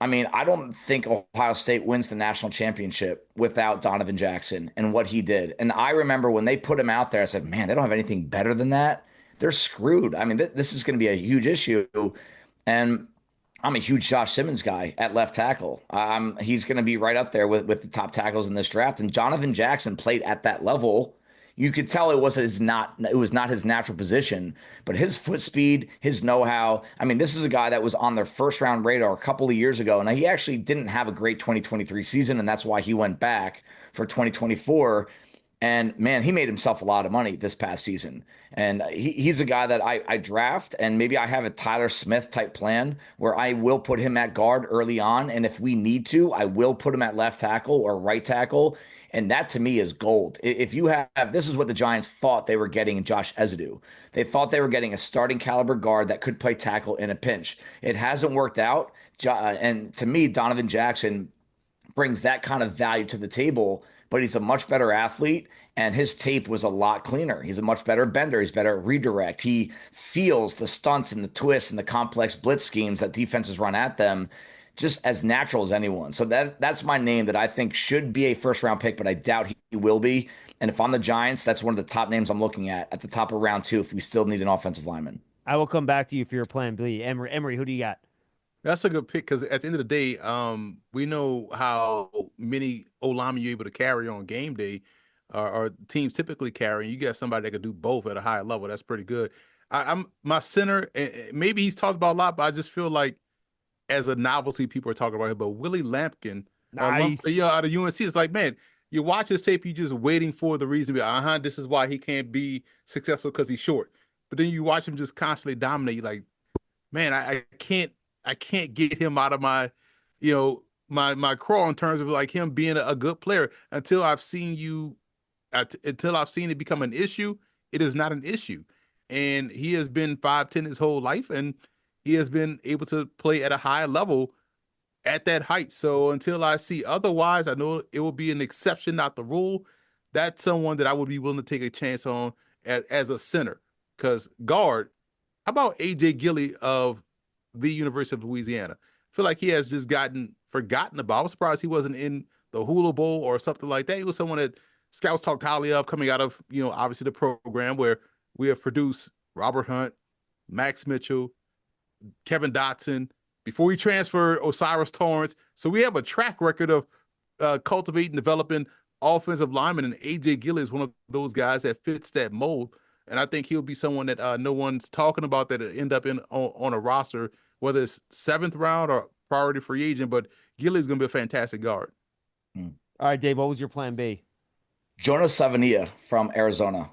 I mean, I don't think Ohio State wins the national championship without Donovan Jackson and what he did. And I remember when they put him out there, I said, man, they don't have anything better than that. They're screwed. I mean, this is going to be a huge issue. And I'm a huge Josh Simmons guy at left tackle. He's going to be right up there with the top tackles in this draft. And Donovan Jackson played at that level. You could tell it was not his natural position, but his foot speed, his know-how. I mean, this is a guy that was on their first round radar a couple of years ago. And he actually didn't have a great 2023 season, and that's why he went back for 2024. And man, he made himself a lot of money this past season. And he's a guy that I draft, and maybe I have a Tyler Smith type plan where I will put him at guard early on. And if we need to, I will put him at left tackle or right tackle. And that to me is gold. If you have, this is what the Giants thought they were getting in Josh Ezeudu. They thought they were getting a starting caliber guard that could play tackle in a pinch. It hasn't worked out. And to me, Donovan Jackson brings that kind of value to the table but he's a much better athlete, and his tape was a lot cleaner. He's a much better bender. He's better at redirect. He feels the stunts and the twists and the complex blitz schemes that defenses run at them just as natural as anyone. So that's my name that I think should be a first-round pick, but I doubt he will be. And if I'm the Giants, that's one of the top names I'm looking at the top of round 2 if we still need an offensive lineman. I will come back to you for your plan B. Emory, who do you got? That's a good pick because at the end of the day, we know how many O-linemen you're able to carry on game day, or teams typically carry. You got somebody that can do both at a higher level. That's pretty good. I'm my center. Maybe he's talked about a lot, but I just feel like as a novelty, people are talking about him. But Willie Lampkin, Nice. out of UNC, it's like, man, you watch his tape, you just waiting for the reason. This is why he can't be successful because he's short. But then you watch him just constantly dominate. You're like, man, I can't get him out of my, my crawl in terms of like him being a good player until I've seen it become an issue. It is not an issue. And he has been 5'10" his whole life, and he has been able to play at a high level at that height. So until I see otherwise, I know it will be an exception, not the rule. That's someone that I would be willing to take a chance on as a center. Because guard, how about A.J. Gilly of the University of Louisiana? I feel like he has just gotten forgotten about. I was surprised he wasn't in the Hula Bowl or something like that. He was someone that scouts talked highly of coming out of, obviously the program where we have produced Robert Hunt, Max Mitchell, Kevin Dotson, before we transferred Osiris Torrance. So we have a track record of cultivating, developing offensive linemen, and A.J. Gilly is one of those guys that fits that mold. And I think he'll be someone that no one's talking about that will end up on a roster, whether it's 7th round or priority free agent. But Gilly's going to be a fantastic guard. All right, Dave, what was your plan B? Jonas Savania from Arizona.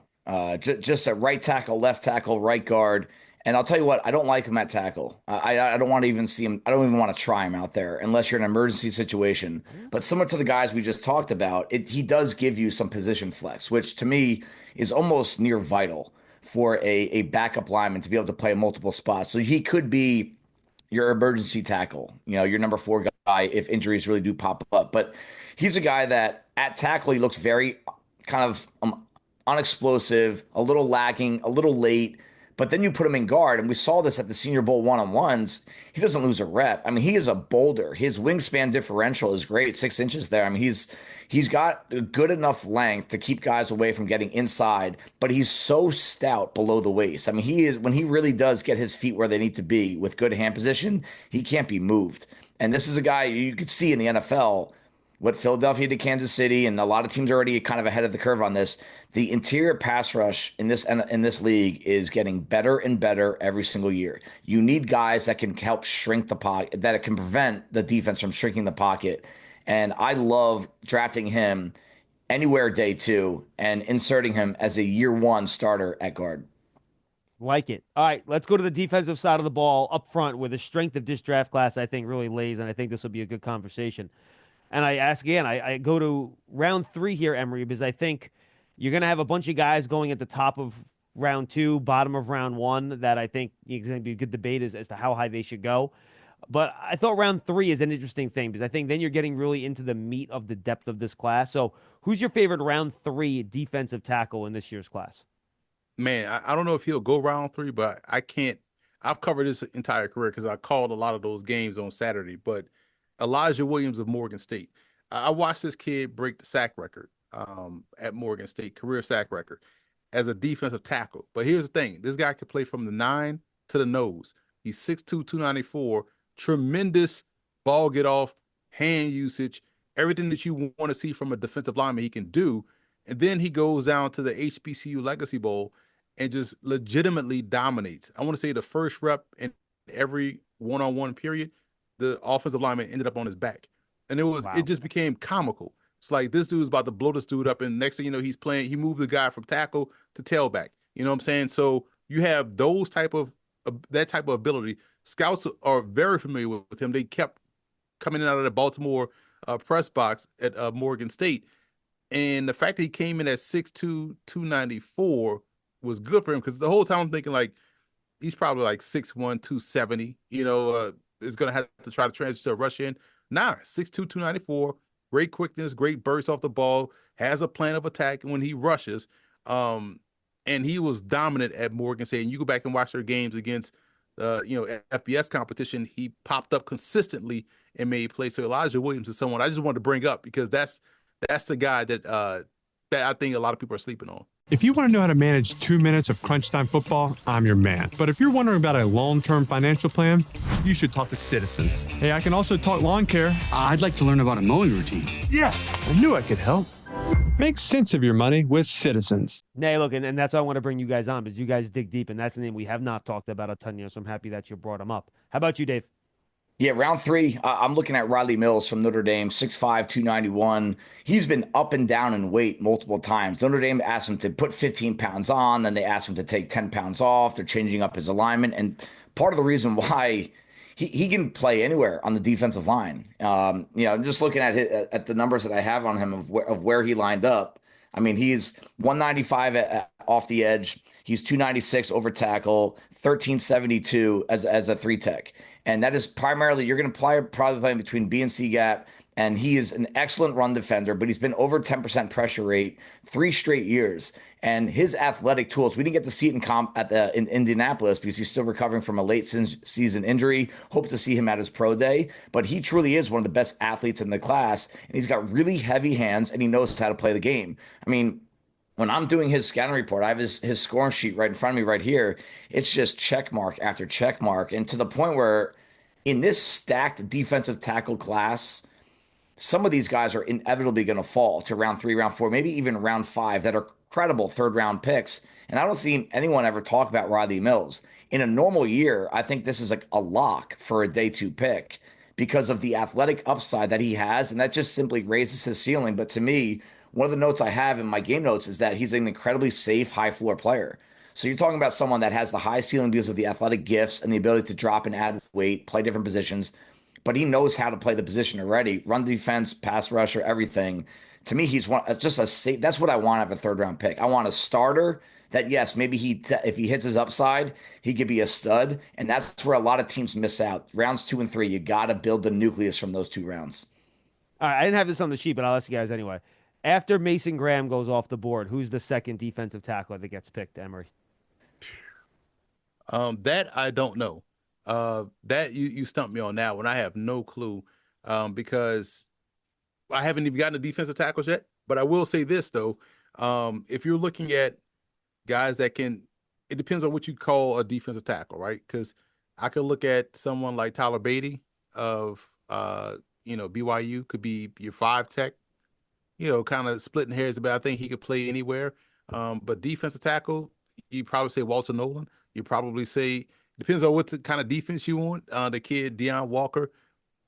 Just a right tackle, left tackle, right guard. And I'll tell you what, I don't like him at tackle. I don't want to even see him. I don't even want to try him out there unless you're in an emergency situation. But similar to the guys we just talked about, he does give you some position flex, which to me is almost near vital for a backup lineman to be able to play multiple spots. So he could be your emergency tackle, your number 4 guy if injuries really do pop up. But he's a guy that at tackle, he looks very kind of unexplosive, a little lacking, a little late. But then you put him in guard, and we saw this at the Senior Bowl one-on-ones. He doesn't lose a rep. I mean, he is a boulder. His wingspan differential is great, 6 inches there. I mean, he's got a good enough length to keep guys away from getting inside, but he's so stout below the waist. I mean, when he really does get his feet where they need to be with good hand position, he can't be moved. And this is a guy you could see in the NFL what Philadelphia did Kansas City, and a lot of teams are already kind of ahead of the curve on this. The interior pass rush in this league is getting better and better every single year. You need guys that can help shrink the pocket, that it can prevent the defense from shrinking the pocket. And I love drafting him anywhere day 2 and inserting him as a year 1 starter at guard. Like it. All right, let's go to the defensive side of the ball up front, where the strength of this draft class, I think, really lays, and I think this will be a good conversation. And I ask again, I go to round 3 here, Emory, because I think you're going to have a bunch of guys going at the top of round 2, bottom of round 1, that I think is going to be a good debate as to how high they should go. But I thought round 3 is an interesting thing, because I think then you're getting really into the meat of the depth of this class. So who's your favorite round 3 defensive tackle in this year's class? Man, I don't know if he'll go round 3, but I can't. I've covered his entire career because I called a lot of those games on Saturday. But Elijah Williams of Morgan State. I watched this kid break the sack record at Morgan State, career sack record, as a defensive tackle. But here's the thing. This guy could play from the 9 to the nose. He's 6'2", 294, tremendous ball get off, hand usage, everything that you want to see from a defensive lineman he can do. And then he goes down to the HBCU Legacy Bowl and just legitimately dominates. I want to say the first rep in every one-on-one period, the offensive lineman ended up on his back. And it just became comical. It's like this dude's about to blow this dude up, and next thing you know, he moved the guy from tackle to tailback. You know what I'm saying? So you have that type of ability. Scouts are very familiar with him. They kept coming in out of the Baltimore press box at Morgan State. And the fact that he came in at 6'2", 294 was good for him, because the whole time I'm thinking like he's probably like 6'1", 270, is going to have to try to transition to a rush in. Nah, 6'2", 294, great quickness, great burst off the ball, has a plan of attack when he rushes. And he was dominant at Morgan State. And you go back and watch their games against, FBS competition. He popped up consistently and made plays. So Elijah Williams is someone I just wanted to bring up because that's the guy that I think a lot of people are sleeping on. If you want to know how to manage 2 minutes of crunch time football, I'm your man. But if you're wondering about a long-term financial plan, you should talk to Citizens. Hey, I can also talk lawn care. I'd like to learn about a mowing routine. Yes, I knew I could help. Make sense of your money with Citizens. Nay, look, and that's why I want to bring you guys on, because you guys dig deep, and that's a name we have not talked about a ton yet, so I'm happy that you brought him up. How about you, Dave? Yeah, round 3, I'm looking at Riley Mills from Notre Dame, 6'5", 291. He's been up and down in weight multiple times. Notre Dame asked him to put 15 pounds on, then they asked him to take 10 pounds off. They're changing up his alignment. And part of the reason why he can play anywhere on the defensive line. I'm just looking at the numbers that I have on him of where he lined up. I mean, he's 195 off the edge. He's 296 over tackle, 1372 as a 3-tech. And that is primarily, you're going to probably play between B and C gap. And he is an excellent run defender, but he's been over 10% pressure rate 3 straight years. And his athletic tools, we didn't get to see it in Indianapolis because he's still recovering from a late season injury. Hope to see him at his pro day. But he truly is one of the best athletes in the class. And he's got really heavy hands and he knows how to play the game. I mean, when I'm doing his scouting report, I have his scoring sheet right in front of me right here. It's just check mark after check mark. And to the point where in this stacked defensive tackle class, some of these guys are inevitably going to fall to round 3, round 4, maybe even round 5 that are credible third-round picks. And I don't see anyone ever talk about Riley Mills. In a normal year, I think this is like a lock for a day 2 pick because of the athletic upside that he has, and that just simply raises his ceiling. But to me, one of the notes I have in my game notes is that he's an incredibly safe, high-floor player. So you're talking about someone that has the high ceiling because of the athletic gifts and the ability to drop and add weight, play different positions, but he knows how to play the position already, run defense, pass rusher, everything. To me, he's just a safe. That's what I want out of a 3rd-round pick. I want a starter that, yes, maybe if he hits his upside, he could be a stud, and that's where a lot of teams miss out. Rounds 2 and 3, you got to build the nucleus from those 2 rounds. All right, I didn't have this on the sheet, but I'll ask you guys anyway. After Mason Graham goes off the board, who's the second defensive tackle that gets picked, Emory? That I don't know. That you stumped me on that one. I have no clue because I haven't even gotten the defensive tackles yet. But I will say this though, if you're looking at guys that it depends on what you call a defensive tackle, right? Because I could look at someone like Tyler Beatty of BYU, could be your 5-tech, kind of splitting hairs, but I think he could play anywhere. But defensive tackle, you probably say Walter Nolan. You probably say, depends on what kind of defense you want. The kid, Deion Walker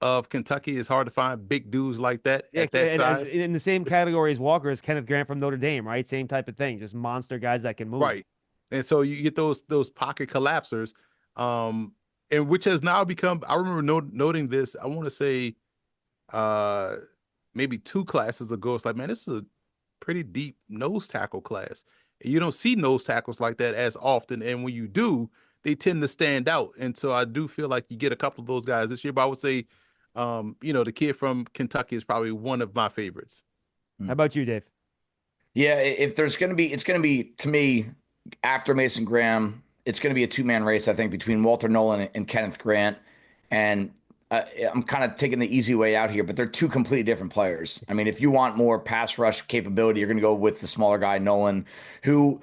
of Kentucky, is hard to find big dudes like that at that size. In the same category as Walker is Kenneth Grant from Notre Dame, right? Same type of thing, just monster guys that can move. Right. And so you get those pocket collapsers, and which has now become, I remember noting this, I want to say maybe 2 classes ago. It's like, man, this is a pretty deep nose tackle class. And you don't see nose tackles like that as often. And when you do, they tend to stand out. And so I do feel like you get a couple of those guys this year. But I would say, the kid from Kentucky is probably one of my favorites. How about you, Dave? Yeah, if there's going to be, it's going to be, to me, after Mason Graham, it's going to be a 2-man race, I think, between Walter Nolan and Kenneth Grant. And I'm kind of taking the easy way out here, but they're 2 completely different players. I mean, if you want more pass rush capability, you're going to go with the smaller guy, Nolan, who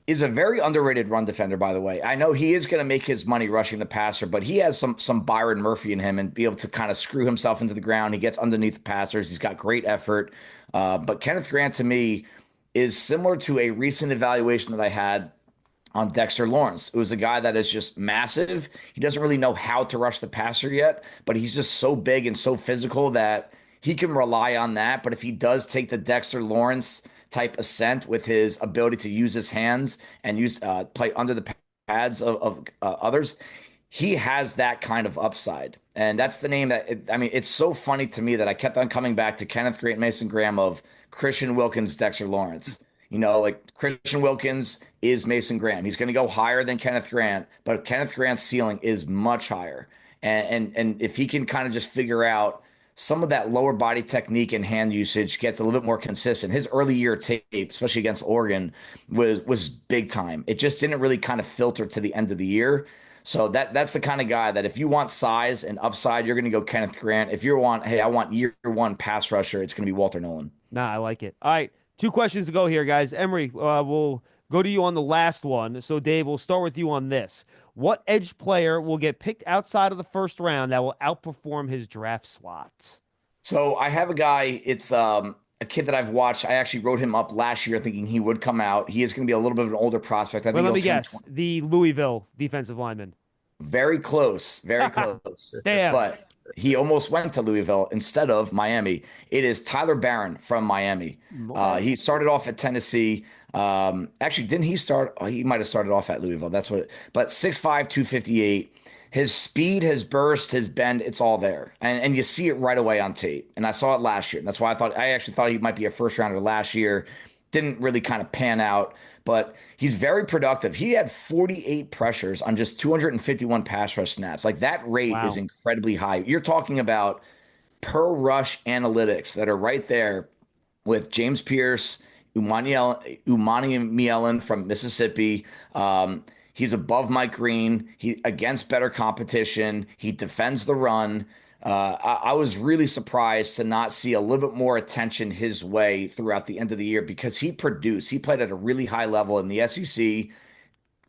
is a very underrated run defender, by the way. I know he is going to make his money rushing the passer, but he has some Byron Murphy in him and be able to kind of screw himself into the ground. He gets underneath the passers. He's got great effort. But Kenneth Grant, to me, is similar to a recent evaluation that I had on Dexter Lawrence. It was a guy that is just massive. He doesn't really know how to rush the passer yet, but he's just so big and so physical that he can rely on that. But if he does take the Dexter Lawrence type ascent with his ability to use his hands and play under the pads of others, he has that kind of upside. And that's the name it's so funny to me that I kept on coming back to Kenneth Grant, Mason Graham of Christian Wilkins, Dexter Lawrence. Like Christian Wilkins is Mason Graham. He's going to go higher than Kenneth Grant, but Kenneth Grant's ceiling is much higher. And if he can kind of just figure out some of that lower body technique and hand usage gets a little bit more consistent. His early year tape, especially against Oregon, was big time. It just didn't really kind of filter to the end of the year. So that's the kind of guy that if you want size and upside, you're going to go Kenneth Grant. If you want, hey, I want year one pass rusher, it's going to be Walter Nolan. Nah, I like it. All right, 2 questions to go here, guys. Emory, we'll go to you on the last one. So, Dave, we'll start with you on this. What edge player will get picked outside of the first round that will outperform his draft slot? So I have a guy. It's a kid that I've watched. I actually wrote him up last year thinking he would come out. He is going to be a little bit of an older prospect. I Well, think let me he'll turn guess. The Louisville defensive lineman. very close, very close. Damn. But he almost went to Louisville instead of Miami. It is Tyler Barron from Miami. He started off at Tennessee. Actually, didn't he start? Oh, he might have started off at Louisville. That's what. But 6'5", 258. His speed, his burst, his bend, it's all there. And you see it right away on tape. And I saw it last year. And that's why I actually thought he might be a first rounder last year. Didn't really kind of pan out, but he's very productive. He had 48 pressures on just 251 pass rush snaps. Like that rate is incredibly high. You're talking about per rush analytics that are right there with James Pierce, Umani Mielen from Mississippi. He's above Mike Green. He against better competition. He defends the run. I was really surprised to not see a little bit more attention his way throughout the end of the year because he produced. He played at a really high level in the SEC,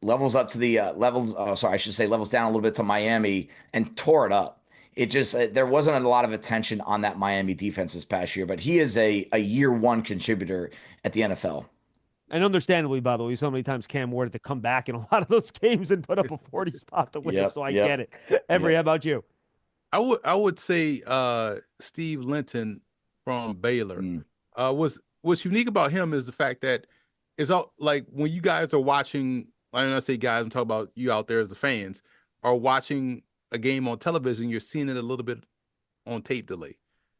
levels up to the levels down a little bit to Miami and tore it up. It just there wasn't a lot of attention on that Miami defense this past year, but he is a year one contributor at the NFL. And understandably, by the way, so many times Cam Ward had to come back in a lot of those games and put up a 40 spot to win. So I get it. Emory, how about you? I would say Steve Linton from Baylor. What's unique about him is the fact that it's all like when you guys are watching. When I say guys, I'm talking about you out there as the fans are watching a game on television. You're seeing it a little bit on tape delay,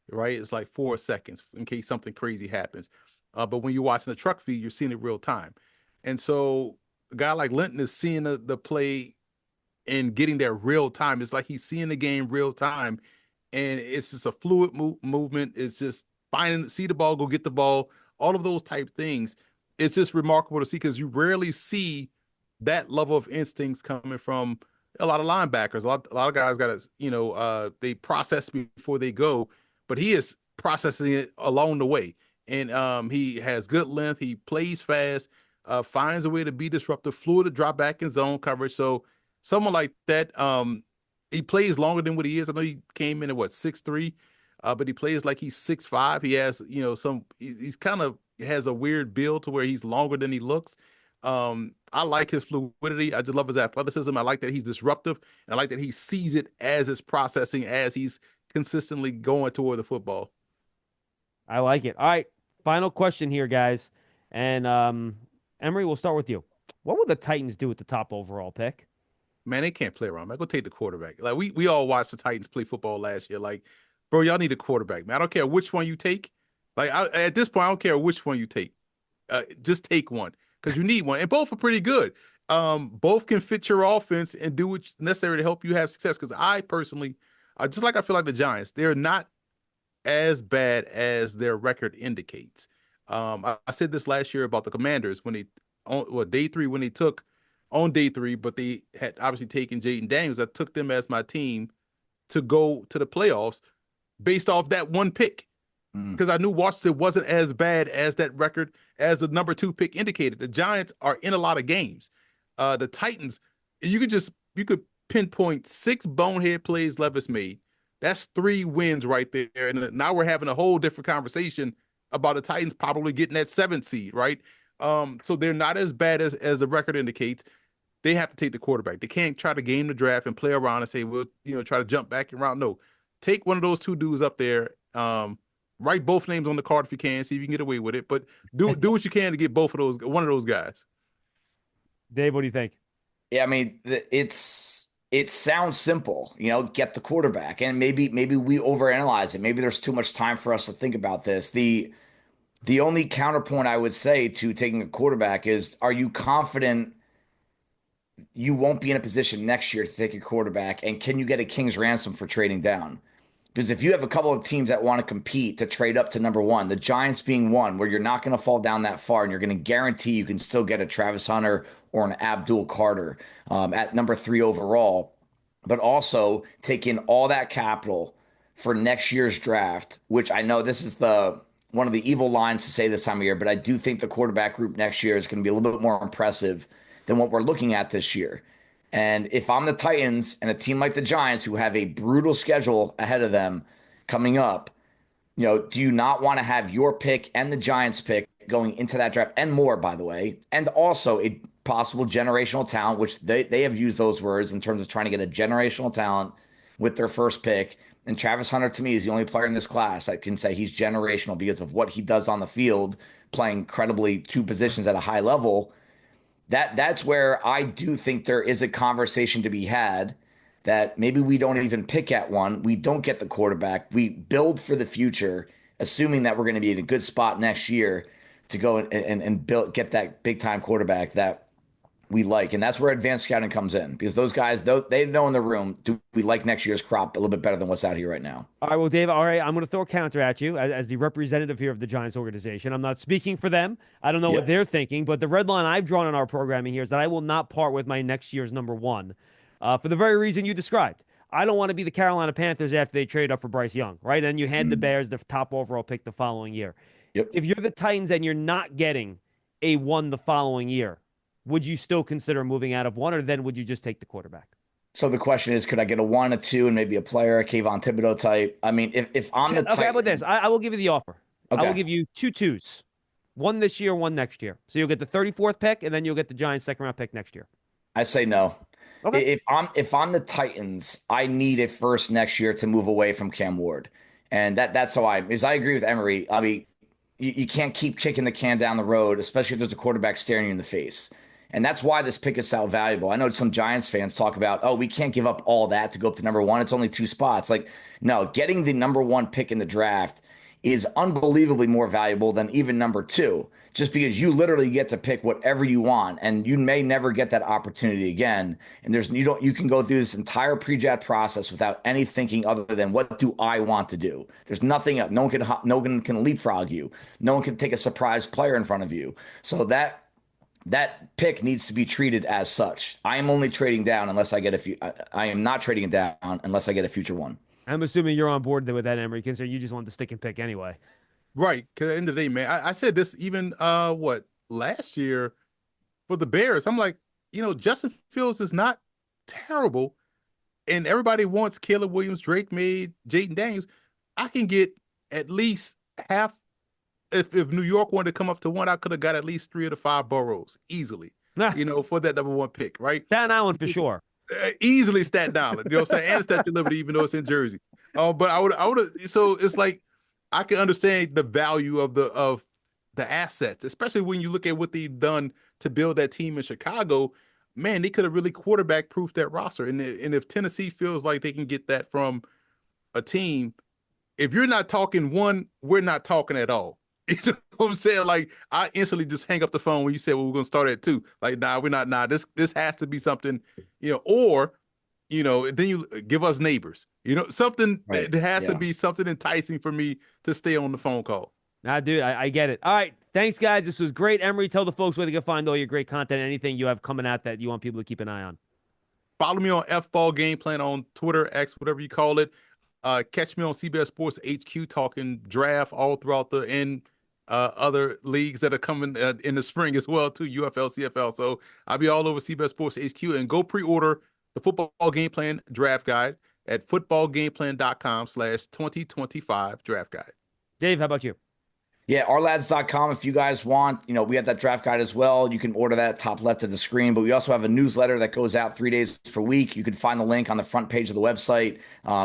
right? It's like 4 seconds in case something crazy happens. But when you're watching the truck feed, you're seeing it real time. And so a guy like Linton is seeing the play and getting there real time. It's like he's seeing the game real time. And it's just a fluid movement. It's just see the ball, go get the ball, all of those type things. It's just remarkable to see because you rarely see that level of instincts coming from a lot of linebackers. A lot of guys got to, they process before they go, but he is processing it along the way. And he has good length. He plays fast, finds a way to be disruptive, fluid to drop back in zone coverage. So someone like that, he plays longer than what he is. I know he came in at 6'3", but he plays like he's 6'5". He has, he's kind of has a weird build to where he's longer than he looks. I like his fluidity. I just love his athleticism. I like that he's disruptive. I like that he sees it as it's processing, as he's consistently going toward the football. I like it. All right. Final question here, guys. And Emory, we'll start with you. What would the Titans do with the top overall pick? Man, they can't play around, man. Go take the quarterback. Like we all watched the Titans play football last year. Like, bro, y'all need a quarterback, man. I don't care which one you take. Like at this point, I don't care which one you take. Just take one because you need one, and both are pretty good. Both can fit your offense and do what's necessary to help you have success. Because I personally, just like I feel like the Giants, they're not as bad as their record indicates. I said this last year about the Commanders when they day 3 when they took on day 3, but they had obviously taken Jaden Daniels. I took them as my team to go to the playoffs based off that one pick because I knew Washington wasn't as bad as that record as the number 2 pick indicated. The Giants are in a lot of games. The Titans, you could pinpoint 6 bonehead plays Levis made. That's 3 wins right there. And now we're having a whole different conversation about the Titans probably getting that 7th seed, right? So they're not as bad as the record indicates. They have to take the quarterback. They can't try to game the draft and play around and say, well, try to jump back around. No, take one of those 2 dudes up there. Write both names on the card if you can, see if you can get away with it. But do what you can to get one of those guys. Dave, what do you think? Yeah, I mean, it sounds simple, get the quarterback. And maybe we overanalyze it. Maybe there's too much time for us to think about this. The only counterpoint I would say to taking a quarterback is, are you confident you won't be in a position next year to take a quarterback? And can you get a king's ransom for trading down? Because if you have a couple of teams that want to compete to trade up to number one, the Giants being one, where you're not going to fall down that far and you're going to guarantee you can still get a Travis Hunter or an Abdul Carter at number 3 overall, but also take in all that capital for next year's draft, which I know this is one of the evil lines to say this time of year, but I do think the quarterback group next year is going to be a little bit more impressive than what we're looking at this year. And if I'm the Titans and a team like the Giants who have a brutal schedule ahead of them coming up, do you not want to have your pick and the Giants pick going into that draft and more, by the way, and also a possible generational talent, which they have used those words in terms of trying to get a generational talent with their first pick. And Travis Hunter, to me, is the only player in this class that can say he's generational because of what he does on the field, playing incredibly 2 positions at a high level. That's where I do think there is a conversation to be had that maybe we don't even pick at 1. We don't get the quarterback. We build for the future, assuming that we're going to be in a good spot next year to go and get that big time quarterback that we like. And that's where advanced scouting comes in, because those guys, they know in the room, do we like next year's crop a little bit better than what's out here right now? All right, well, Dave, all right, I'm going to throw a counter at you as the representative here of the Giants organization. I'm not speaking for them. I don't know what they're thinking, but the red line I've drawn in our programming here is that I will not part with my next year's number 1 for the very reason you described. I don't want to be the Carolina Panthers after they trade up for Bryce Young, right? And you hand the Bears the top overall pick the following year. Yep. If you're the Titans and you're not getting a 1 the following year, would you still consider moving out of 1, or then would you just take the quarterback? So the question is, could I get a 1, a 2, and maybe a player, a Kayvon Thibodeau type? I mean, if I'm the Titans... Okay, how about this? I will give you the offer. Okay. I will give you 2 2s. 1 this year, 1 next year. So you'll get the 34th pick, and then you'll get the Giants' second-round pick next year. I say no. Okay. If I'm the Titans, I need a first next year to move away from Cam Ward. And that's how because I agree with Emory. I mean, you can't keep kicking the can down the road, especially if there's a quarterback staring you in the face. And that's why this pick is so valuable. I know some Giants fans talk about, oh, we can't give up all that to go up to number 1. It's only 2 spots. Like, no, getting the number 1 pick in the draft is unbelievably more valuable than even number 2, just because you literally get to pick whatever you want, and you may never get that opportunity again. And you can go through this entire pre-draft process without any thinking other than, what do I want to do? There's nothing else. No one can leapfrog you. No one can take a surprise player in front of you. So that pick needs to be treated as such. I am only trading down unless I get I am not trading it down unless I get a future 1. I'm assuming you're on board with that, Emory, considering you just wanted to stick and pick anyway. Right. Because at the end of the day, man, I said this even last year for the Bears. I'm like, Justin Fields is not terrible, and everybody wants Caleb Williams, Drake May, Jaden Daniels. I can get at least half. If New York wanted to come up to 1, I could have got at least 3 of the 5 boroughs easily, for that number 1 pick, right? Staten Island for sure. Easily Staten Island, you know what I'm saying? And Statue of Liberty, even though it's in Jersey. But I would have. So it's like, I can understand the value of the assets, especially when you look at what they've done to build that team in Chicago. Man, they could have really quarterback proofed that roster. And if Tennessee feels like they can get that from a team, if you're not talking 1, we're not talking at all. You know what I'm saying? Like, I instantly just hang up the phone when you said, well, we're going to start at 2. Like, nah, we're not. Nah, this has to be something, or, then you give us neighbors, something right. that has to be something enticing for me to stay on the phone call. Nah, dude, I get it. All right. Thanks, guys. This was great. Emory, tell the folks where they can find all your great content, anything you have coming out that you want people to keep an eye on. Follow me on F-Ball Game Plan on Twitter, X, whatever you call it. Catch me on CBS Sports HQ talking draft all throughout the other leagues that are coming in the spring as well, too, UFL, CFL. So I'll be all over CBS Sports HQ, and go pre-order the Football Game Plan Draft Guide at footballgameplan.com/2025 Draft Guide. Dave, how about you? Yeah, OurLads.com. If you guys want, we have that draft guide as well. You can order that top left of the screen, but we also have a newsletter that goes out 3 days per week. You can find the link on the front page of the website.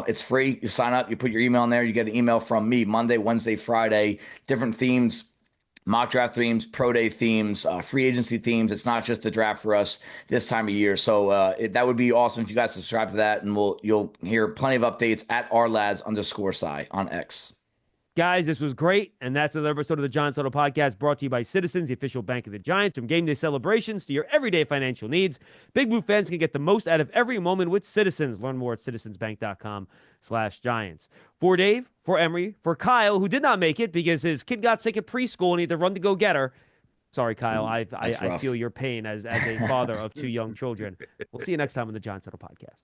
It's free. You sign up, you put your email in there, you get an email from me Monday, Wednesday, Friday, different themes, mock draft themes, pro day themes, free agency themes. It's not just the draft for us this time of year. So that would be awesome if you guys subscribe to that, and you'll hear plenty of updates at OurLads_Sci on X. Guys, this was great, and that's another episode of the Giants Huddle podcast brought to you by Citizens, the official bank of the Giants. From game day celebrations to your everyday financial needs, Big Blue fans can get the most out of every moment with Citizens. Learn more at citizensbank.com/Giants. For Dave, for Emory, for Kyle, who did not make it because his kid got sick at preschool and he had to run to go get her. Sorry, Kyle. I feel your pain as a father of 2 young children. We'll see you next time on the Giants Huddle podcast.